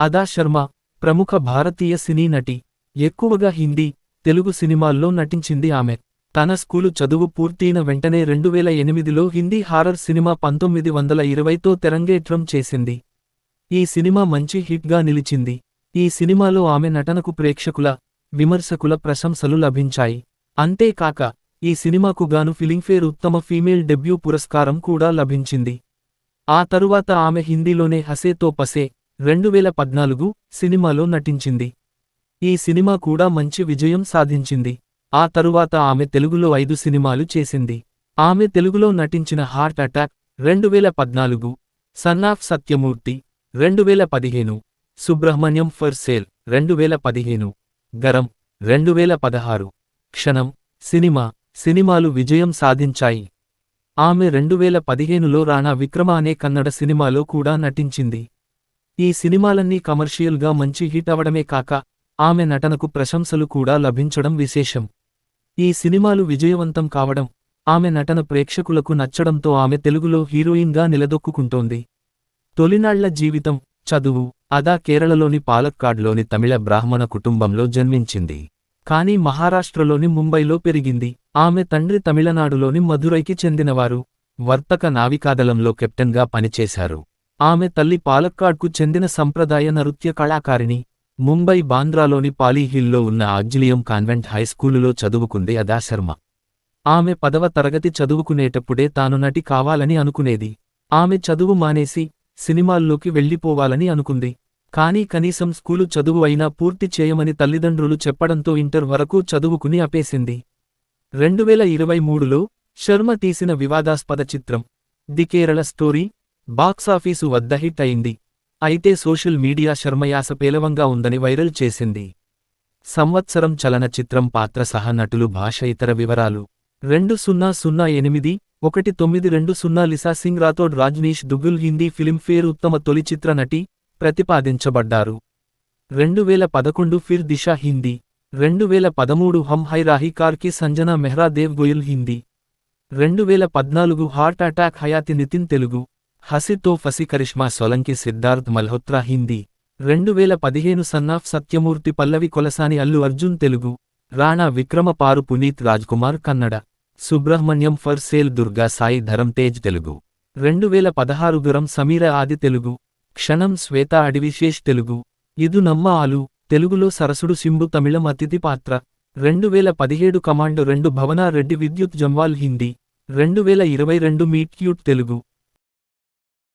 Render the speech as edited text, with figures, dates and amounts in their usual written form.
అదా శర్మ ప్రముఖ భారతీయ సినీ నటి. ఎక్కువగా హిందీ, తెలుగు సినిమాల్లో నటించింది ఆమె. తన స్కూలు చదువు పూర్తయిన వెంటనే 2008లో హిందీ హారర్ సినిమా 1920తో తెరంగేట్రం చేసింది. ఈ సినిమా మంచి హిట్గా నిలిచింది. ఈ సినిమాలో ఆమె నటనకు ప్రేక్షకుల, విమర్శకుల ప్రశంసలు లభించాయి. అంతేకాక ఈ సినిమాకు గాను ఫిలింఫేర్ ఉత్తమ ఫీమేల్ డెబ్యూ పురస్కారం కూడా లభించింది. ఆ తరువాత ఆమె హిందీలోనే హసే తో పసే 2014 సినిమాలో నటించింది. ఈ సినిమా కూడా మంచి విజయం సాధించింది. ఆ తరువాత ఆమె తెలుగులో 5 సినిమాలు చేసింది. ఆమె తెలుగులో నటించిన heart attack 2014, sun of Satyamurthy 2015, Subrahmanyam for sale 2015, garam 2016, క్షణం సినిమాలు విజయం సాధించాయి. ఆమె 2015లో రాణా విక్రమ అనే కన్నడ సినిమాలో కూడా నటించింది. ఈ సినిమాలన్నీ కమర్షియల్గా మంచి హిట్ అవడమే కాక ఆమె నటనకు ప్రశంసలు కూడా లభించడం విశేషం. ఈ సినిమాలు విజయవంతం కావడం, ఆమె నటన ప్రేక్షకులకు నచ్చడంతో ఆమె తెలుగులో హీరోయిన్గా నిలదొక్కుంటోంది. తొలినాళ్ల జీవితం, చదువు. అదా కేరళలోని పాలక్కాడ్లోని తమిళ బ్రాహ్మణ కుటుంబంలో జన్మించింది. కానీ మహారాష్ట్రలోని ముంబైలో పెరిగింది. ఆమె తండ్రి తమిళనాడులోని మధురైకి చెందినవారు. వర్తక నావికాదళంలో కెప్టెన్గా పనిచేశారు. ఆమె తల్లి పాలక్కాడ్కు చెందిన సంప్రదాయ నృత్య కళాకారిణి. ముంబై బాంద్రాలోని పాలీహిల్లో ఉన్న ఆగ్జిలియం కాన్వెంట్ హైస్కూలులో చదువుకుంది అదా శర్మ. ఆమె 10వ తరగతి చదువుకునేటప్పుడే తాను నటి కావాలని అనుకునేది. ఆమె చదువు మానేసి సినిమాల్లోకి వెళ్లిపోవాలని అనుకుంది. కానీ కనీసం స్కూలు చదువు అయినా పూర్తి చేయమని తల్లిదండ్రులు చెప్పడంతో ఇంటర్ వరకు చదువుకుని ఆపేసింది. 2023లో శర్మ తీసిన వివాదాస్పద చిత్రం ది కేరళ స్టోరీ బాక్సాఫీసు వద్ద హిట్ అయింది. అయితే సోషల్ మీడియా శర్మ యాస పేలవంగా ఉందని వైరల్ చేసింది. సంవత్సరం చలనచిత్రం పాత్ర సహా నటులు భాష ఇతర వివరాలు 2008-1920 లిసా సింగ్ రాథోడ్ రాజ్నీష్ దుగ్గుల్ హిందీ ఫిలింఫేర్ ఉత్తమ తొలి చిత్ర నటి ప్రతిపాదించబడ్డారు. 2011 ఫిర్ దిశా హిందీ, 2013 హమ్ హై రాహీ కార్కి Sanjana Mehra Dev Goyal Hindi, 2014 Heart Attack Hayathi Nithiin Telugu, Hasee Toh Phasee Karishma Solanki Siddharth Malhotra Hindi, 2015 Son of Satyamurthy Pallavi Kolasani Allu Arjun Telugu, Rana Vikrama Paru Puneeth Rajkumar Kannada, Subramanyam for sale Durga Sai Dharam Tej Telugu, 2016 Garam Sameera ఆది తెలుగు, క్షణం శ్వేత అడివిశేష్ తెలుగు, ఇదు నమ్మ ఆలు తెలుగులో సరసుడు సింబు తమిళం అతిథి పాత్ర, 2017 కమాండో 2 భవనా రెడ్డి విద్యుత్ జంవాల్ హిందీ, 2022 మీట్ క్యూట్ తెలుగు.